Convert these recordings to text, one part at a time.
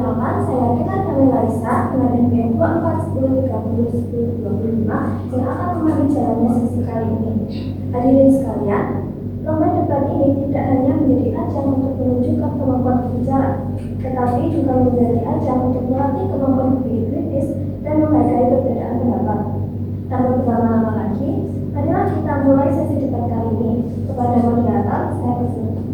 Perkenalkan, saya Ketan Kami Larissa dengan NPM 2410301025 yang akan memandu jalannya sesi kali ini. Hadirin sekalian, lomba debat ini tidak hanya menjadi ajang untuk menunjukkan kemampuan berbicara, tetapi juga menjadi ajang untuk melatih kemampuan berpikir kritis dan menghargai perbedaan pendapat. Tanpa berlama-lama lagi, marilah kita mulai sesi debat kali ini. Kepada moderator, saya persilakan.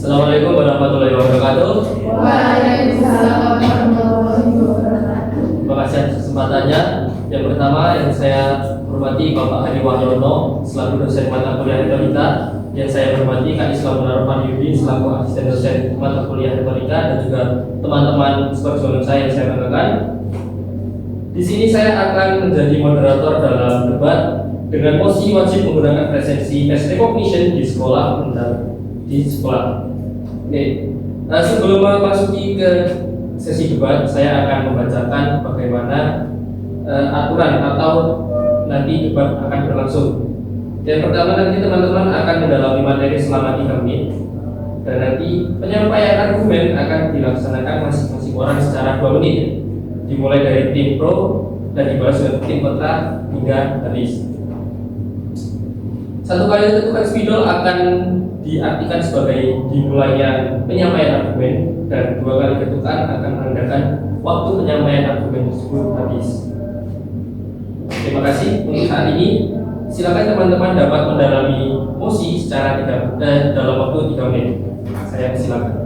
Assalamualaikum warahmatullahi wabarakatuh. Waalaikumsalam warahmatullahi wabarakatuh. Terima kasih atas kesempatannya. Yang pertama yang saya hormati Bapak Hadi Wahyono selaku dosen mata kuliah retorika, yang saya hormati Kak Islam Munarman Yudi selaku asisten dosen mata kuliah retorika, dan juga teman-teman seperjuangan saya yang saya banggakan. Di sini saya akan menjadi moderator dalam debat dengan mosi wajib menggunakan presensi face recognition di sekolah. Oke. Sebelum memasuki ke sesi debat, saya akan membacakan bagaimana aturan atau nanti debat akan berlangsung. Yang pertama, nanti teman-teman akan mendalami materi selama 3 menit, dan nanti penyampaian argumen akan dilaksanakan masing-masing orang secara 2 menit, dimulai dari tim pro dan dibalas dengan tim kontra hingga habis. Satu kali tentukan spidol akan diartikan sebagai dimulainya penyampaian argumen, dan 2 kali ketukan akan menandakan waktu penyampaian argumen tersebut habis. Terima kasih untuk saat ini. Silakan teman-teman dapat mendalami mosi secara dalam waktu 3 menit. Saya silakan.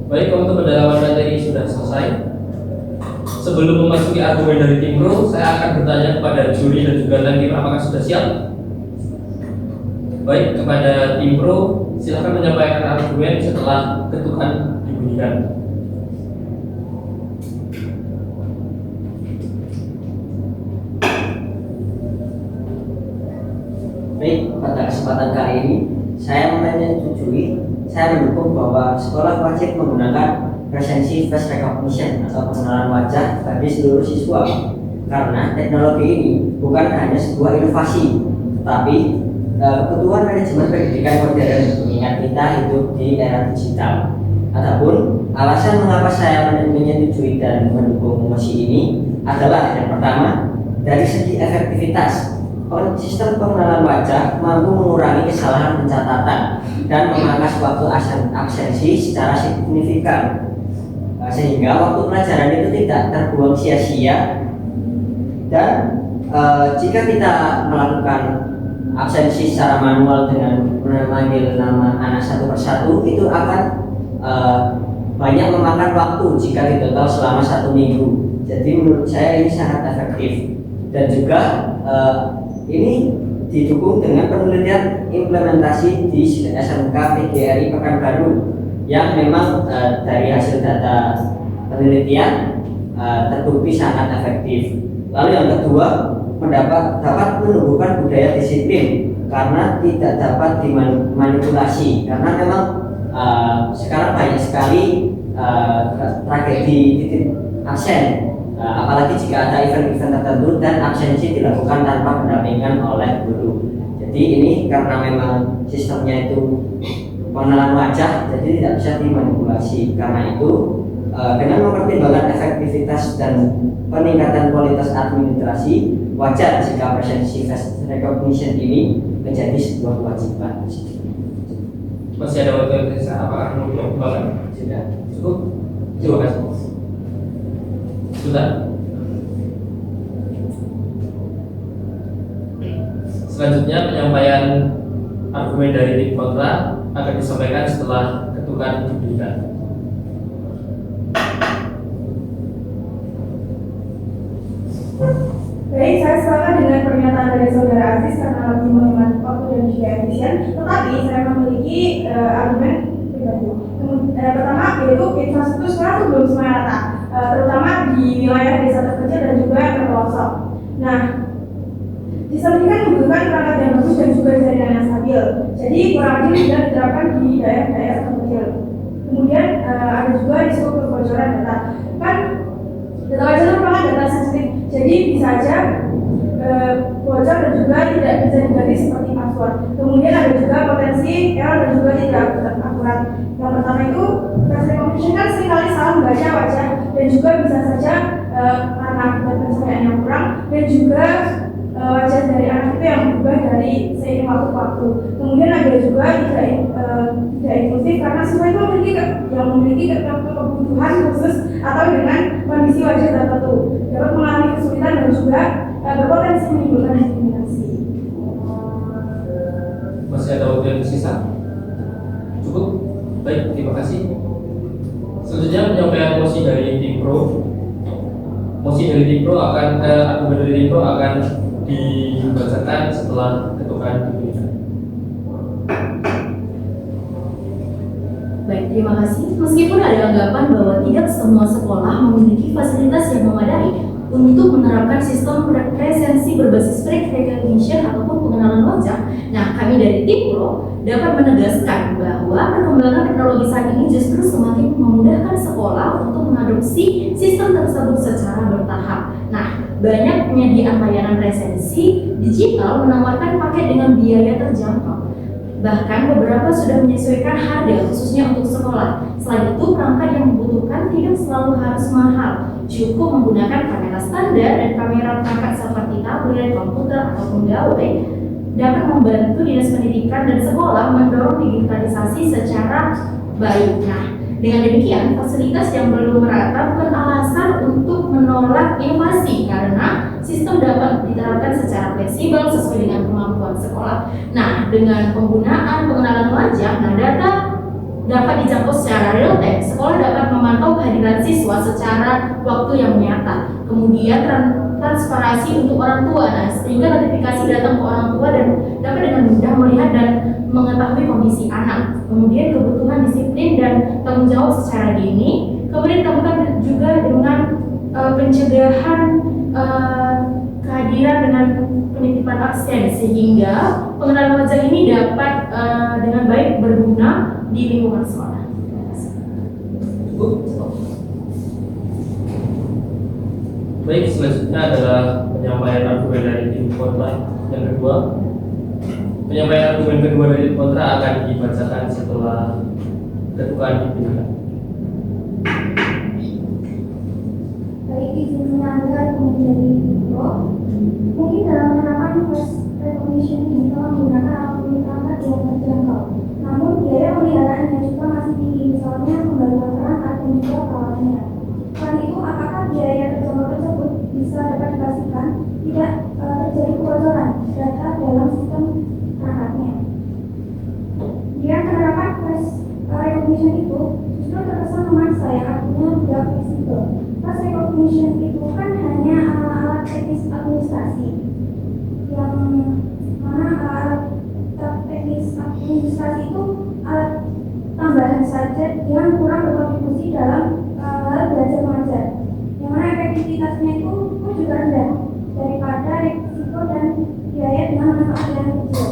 Baik, untuk pendalaman materi sudah selesai. Sebelum memasuki argumen dari tim pro, saya akan bertanya kepada juri dan juga tim apakah sudah siap? Baik, kepada tim pro, silakan menyampaikan argumen setelah ketukan dibunyikan. Baik, pada kesempatan kali ini saya mendukung bahwa sekolah wajib menggunakan presensi face recognition atau pengenalan wajah bagi seluruh siswa, karena teknologi ini bukan hanya sebuah inovasi, tetapi kebutuhan manajemen pendidikan modern, mengingat kita hidup di era digital. Adapun alasan mengapa saya menyetujui dan mendukung mosi ini adalah yang pertama, dari segi efektivitas. Sistem pengenalan wajah mampu mengurangi kesalahan pencatatan dan memangkas waktu absensi secara signifikan, sehingga waktu pelajaran itu tidak terbuang sia-sia. Dan jika kita melakukan absensi secara manual dengan memanggil nama anak satu persatu, itu akan banyak memakan waktu jika ditotal selama 1 minggu. Jadi menurut saya ini sangat efektif, dan juga ini didukung dengan penelitian implementasi di SMK PGRI Pekanbaru yang memang dari hasil data penelitian terbukti sangat efektif. Lalu yang kedua, dapat menumbuhkan budaya disiplin karena tidak dapat dimanipulasi, karena memang sekarang banyak sekali tragedi titip absen. Apalagi jika ada event-event tertentu dan absensi dilakukan tanpa pendampingan oleh guru. Jadi ini karena memang sistemnya itu pengenalan wajah, jadi tidak bisa dimanipulasi. Karena itu dengan mempertimbangkan efektivitas dan peningkatan kualitas administrasi, wajar jika presensi face recognition ini menjadi sebuah kewajiban. Masih ada waktu yang tersisa, apakah mau dipertimbangkan? Sudah cukup? Terima kasih. Sudah. Selanjutnya penyampaian argumen dari tim kontra akan disampaikan setelah ketukan diberikan. Baik, saya sepakat dengan pernyataan dari saudara Aziz karena lebih menghemat waktu dan juga efisien. Tetapi saya memiliki argumen pribadi. Pertama, yaitu infrastruktur sekolah itu belum semuanya rata, terutama di wilayah desa terpencil dan juga terpelosok. Nah, sistem ini kan membutuhkan perangkat yang bagus dan juga jaringan yang stabil. Jadi kurang lebih sudah diterapkan di daerah-daerah terpencil. Kemudian ada juga risiko kebocoran data. Kan data wajah merupakan data sensitif, jadi bisa saja bocor dan juga tidak bisa diganti seperti password. Kemudian ada juga potensi error dan juga tidak akurat. Yang pertama itu face recognition kan seringkali salah membaca wajah dan juga bisa saja karena pencahayaan yang kurang dan juga wajah dari anak itu yang berubah dari seiring waktu. Kemudian ada juga tidak inklusif karena semua itu memiliki kebutuhan khusus atau dengan kondisi wajah tertentu, dapat mengalami kesulitan dan juga berpotensi menimbulkan diskriminasi. Masih ada waktu yang tersisa? Cukup? Baik, terima kasih. Selanjutnya penyampaian mosi dari tim pro. Mosi dari tim pro argumen dari tim pro akan dibacakan setelah ketukan diberikan. Baik, terima kasih. Meskipun ada anggapan bahwa tidak semua sekolah memiliki fasilitas yang memadai untuk menerapkan sistem presensi berbasis face recognition ataupun pengenalan wajah, nah kami dari tim pro dapat menegaskan bahwa perkembangan teknologi saat ini justru semakin memudahkan sekolah untuk mengadopsi sistem tersebut secara bertahap. Nah, banyak penyediaan layanan presensi digital menawarkan paket dengan biaya terjangkau. Bahkan beberapa sudah menyesuaikan harga khususnya untuk sekolah. Selain itu, perangkat yang membutuhkan tidak selalu harus mahal. Cukup menggunakan kamera standar dan kamera perangkat seperti tablet, komputer, ataupun gawai dapat membantu dinas pendidikan dan sekolah mendorong digitalisasi secara baik. Nah, dengan demikian, fasilitas yang belum merata bukan alasan untuk menolak inovasi karena sistem dapat diterapkan secara fleksibel sesuai dengan kemampuan sekolah. Nah, dengan penggunaan pengenalan wajah, nah data dapat dijangkau secara real time. Sekolah dapat memantau kehadiran siswa secara waktu yang nyata. Kemudian transparansi untuk orang tua, nah, sehingga notifikasi datang ke orang tua dan dapat dengan mudah melihat dan mengetahui kondisi anak. Kemudian kebutuhan disiplin dan tanggung jawab secara dini. Kemudian tambahkan juga dengan pencegahan kehadiran dengan penitipan absen, sehingga pengenalan wajah ini dapat dengan baik berguna di lingkungan sekolah. Baik, selanjutnya adalah penyampaian argumen dari tim kontra yang kedua. Penyampaian argumen kedua dari tim kontra akan dibacakan setelah ketuaan dipilih. Baik, izin mengambil argumen dari Pro. Mungkin dalam penerapan first recognition ini telah menggunakan alat perangkat yang terjangkau. Namun biaya pemeliharaannya juga masih tinggi, misalnya pembaruan perangkat dan juga perawatannya. Selain itu, apakah biaya terjangkau tersebut bisa dapat dipastikan tidak terjadi kebocoran data dalam sistem perangkatnya? Dia penerapan first recognition itu justru terkesan memaksa yang artinya tidak fleksibel. First recognition itu kan hanya alat teknis administrasi yang mana alat teknis administrasi itu alat tambahan saja yang kurang berkontribusi dalam hal belajar mengajar, yang mana efektivitasnya itu pun juga rendah daripada risiko dan biaya dengan manfaat yang kecil.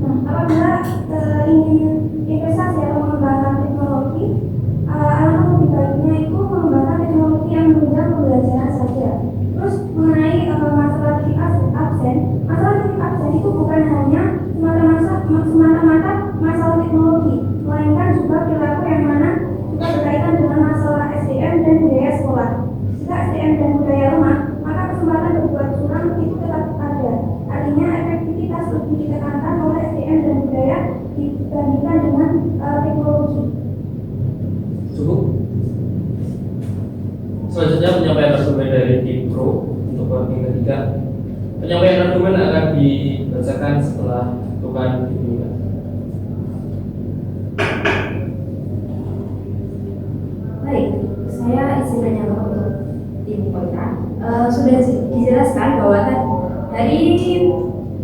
Nah, apabila ingin investasi atau mengembangkan teknologi, alangkah lebih baiknya itu mengembangkan teknologi yang menunjang pembelajaran saja. Terus mengenai masalah titik absen, masalah titik absen itu bukan hanya semata-mata masalah teknologi, melainkan juga perilaku yang mana juga berkaitan dengan masalah SDM dan budaya sekolah. Jika SDM dan budaya lemah, maka kesempatan berbuat curang itu tetap ada. Artinya efektivitas lebih ditekankan oleh SDM dan budaya dibandingkan dengan teknologi. Cukup. Selanjutnya penyampaian argumen dari tim Pro untuk working ketiga. Penyampaian argumen akan dibacakan setelah ketuaan dipilih. Baik, saya izin menyampaikan untuk tim kontra. Sudah dijelaskan bahwa dari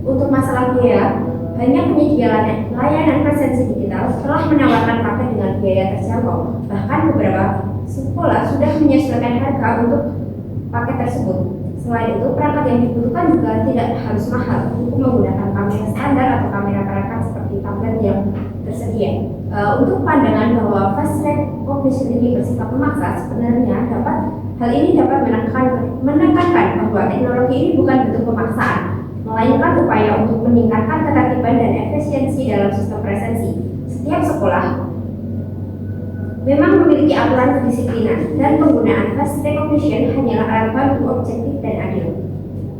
untuk masalah biaya, banyak penyedia layanan presensi digital telah menawarkan paket dengan biaya terjangkau. Bahkan beberapa sekolah sudah menyesuaikan harga untuk paket tersebut. Selain itu, perangkat yang dibutuhkan juga tidak harus mahal, untuk menggunakan kamera standar atau kamera perangkat seperti tablet yang tersedia. Untuk pandangan bahwa face recognition ini bersifat memaksa, sebenarnya hal ini dapat menekankan bahwa teknologi ini bukan bentuk pemaksaan, melainkan upaya untuk meningkatkan ketertiban dan efisiensi dalam sistem presensi. Setiap sekolah memang memiliki aturan kedisiplinan, dan penggunaan face recognition hanyalah alat bantu objektif dan adil.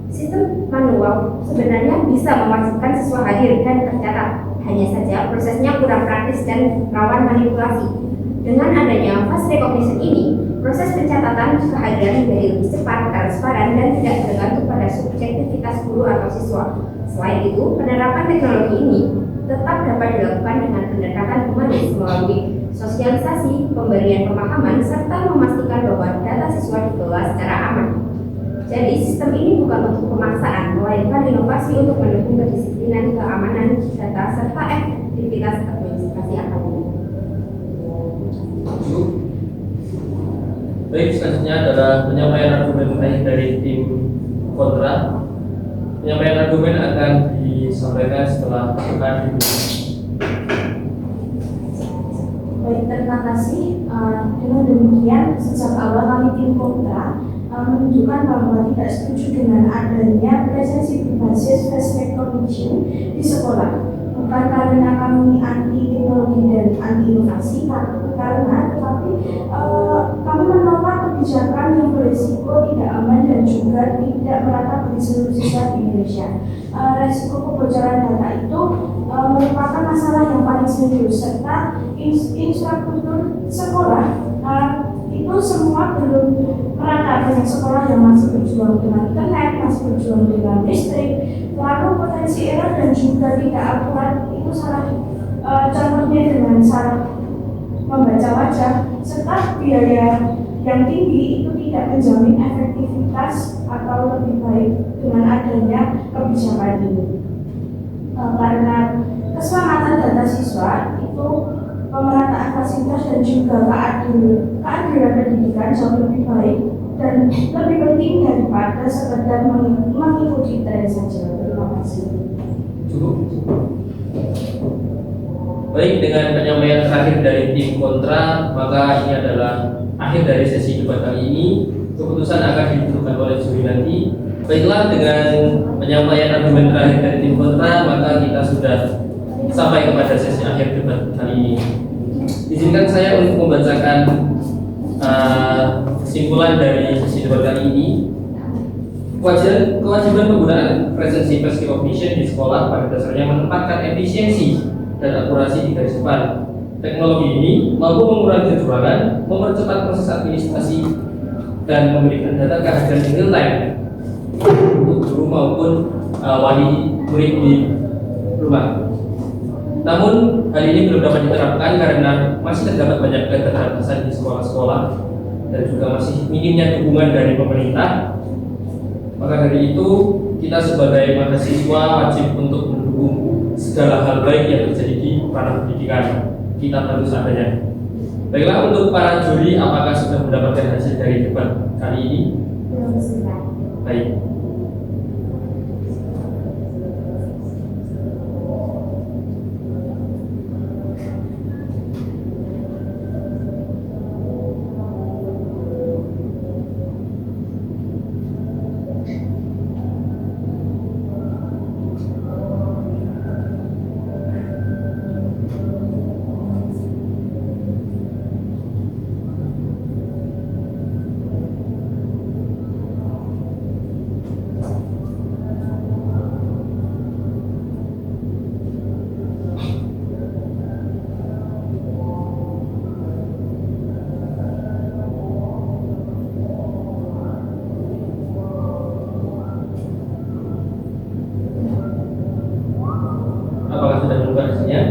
Sistem manual sebenarnya bisa memastikan siswa hadir dan tercatat, hanya saja prosesnya kurang praktis dan rawan manipulasi. Dengan adanya face recognition ini, proses pencatatan kehadiran menjadi lebih cepat, transparan, dan tidak tergantung pada subjektivitas guru atau siswa. Selain itu, penerapan teknologi ini tetap dapat dilakukan dengan pendekatan humanis melalui sosialisasi, pemberian pemahaman, serta memastikan bahwa data siswa dikelola secara aman. Jadi, sistem ini bukan untuk pemaksaan, melainkan inovasi untuk mendukung kedisiplinan, keamanan data, serta efektivitas administrasi akademik. Baik, selanjutnya adalah penyampaian argumen dari tim kontra. Penyampaian argumen akan disampaikan setelah ketuaan dipilih. Baik, terima kasih. Dengan demikian, sejak awal kami tim kontra menunjukkan bahwa tidak setuju dengan adanya presensi berbasis face recognition di sekolah. Bukan karena kami anti teknologi dan anti inovasi, tetapi kami menolak kebijakan yang berisiko tidak aman dan juga tidak merata bagi seluruh siswa di Indonesia. Resiko kebocoran data itu merupakan masalah yang paling serius, serta infrastruktur sekolah itu semua belum merata. Banyak sekolah yang masih berjuang dengan internet, masih berjuang dengan listrik, lalu potensi error dan juga tidak akurat itu contohnya dengan salah membaca wajah, serta biaya yang tinggi itu tidak menjamin efektivitas atau lebih baik dengan adanya kebijakan ini. Karena keselamatan data siswa itu pemerataan fasilitas dan juga keadilan pendidikan jauh lebih baik dan lebih penting daripada sekedar mengikuti tren saja. Terima kasih. Cukup. Baik, dengan penyampaian terakhir dari tim kontra, maka ini adalah akhir dari sesi debat kali ini. Keputusan akan ditentukan oleh juri nanti. Baiklah, dengan penyampaian argumen terakhir dari tim kontra, maka kita sudah sampai kepada sesi akhir debat kali ini. Izinkan saya untuk membacakan kesimpulan dari sesi debat kali ini. Kewajiban penggunaan presensi face recognition di sekolah pada dasarnya menempatkan efisiensi dan akurasi di garis depan. Teknologi ini mampu mengurangi kecurangan, mempercepat proses administrasi, dan memberikan data kehadiran real time untuk guru maupun wali murid di rumah. Namun hal ini belum dapat diterapkan karena masih terdapat banyak keterbatasan di sekolah-sekolah dan juga masih minimnya dukungan dari pemerintah. Maka dari itu kita sebagai mahasiswa wajib untuk mendukung segala hal baik yang terjadi di ranah pendidikan kita tentu adanya. Baiklah, untuk para juri, apakah sudah mendapatkan hasil dari debat kali ini? Belum sudah. Baik. Apakah sudah menentukan hasilnya?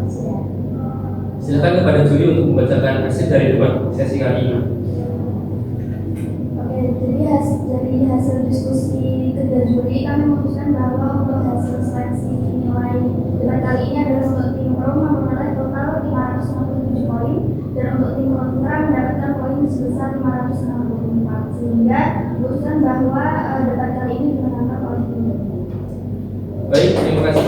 Sudah. Silakan kepada juri untuk membacakan hasil dari debat sesi kali ini. Oke, jadi dari hasil diskusi tiga juri kami memutuskan bahwa untuk hasil seleksi nilai debat kali ini adalah untuk tim pro memperoleh total 567 poin dan untuk tim kontra mendapatkan poin sebesar 564, sehingga memutuskan bahwa debat kali ini dimenangkan oleh tim pro. Baik, terima kasih.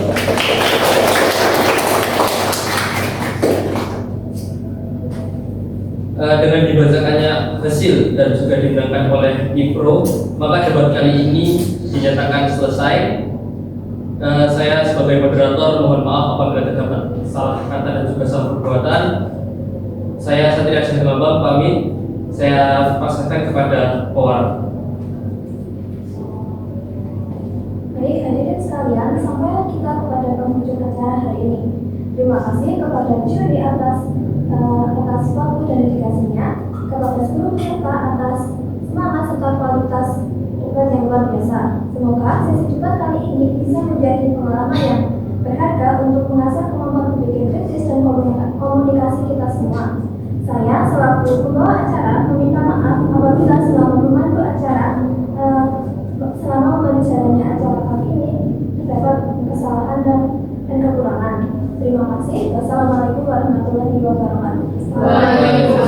Dengan dibacakannya hasil dan juga dimenangkan oleh tim pro, maka debat kali ini dinyatakan selesai. Saya sebagai moderator mohon maaf apabila terdapat salah kata dan juga salah perbuatan. Saya Satria Syahbambang pamit. Saya pasrahkan kepada Powar. Baik, hadirin sekalian, sampailah kita kepada penghujung acara hari ini. Terima kasih kepada juri atas waktu dan dedikasinya, kepada seluruh peserta atas semangat serta kualitas debat yang luar biasa. Semoga sesi debat kali ini bisa menjadi pengalaman yang berharga untuk mengasah kemampuan berpikir kritis dan komunikasi kita semua. Saya selaku pembawa acara meminta maaf apabila selama memandu acara selama membantu jalannya acara kali ini terdapat kesalahan dan kekurangan. Terima kasih. Wassalamualaikum warahmatullahi wabarakatuh. Waalaikumsalam.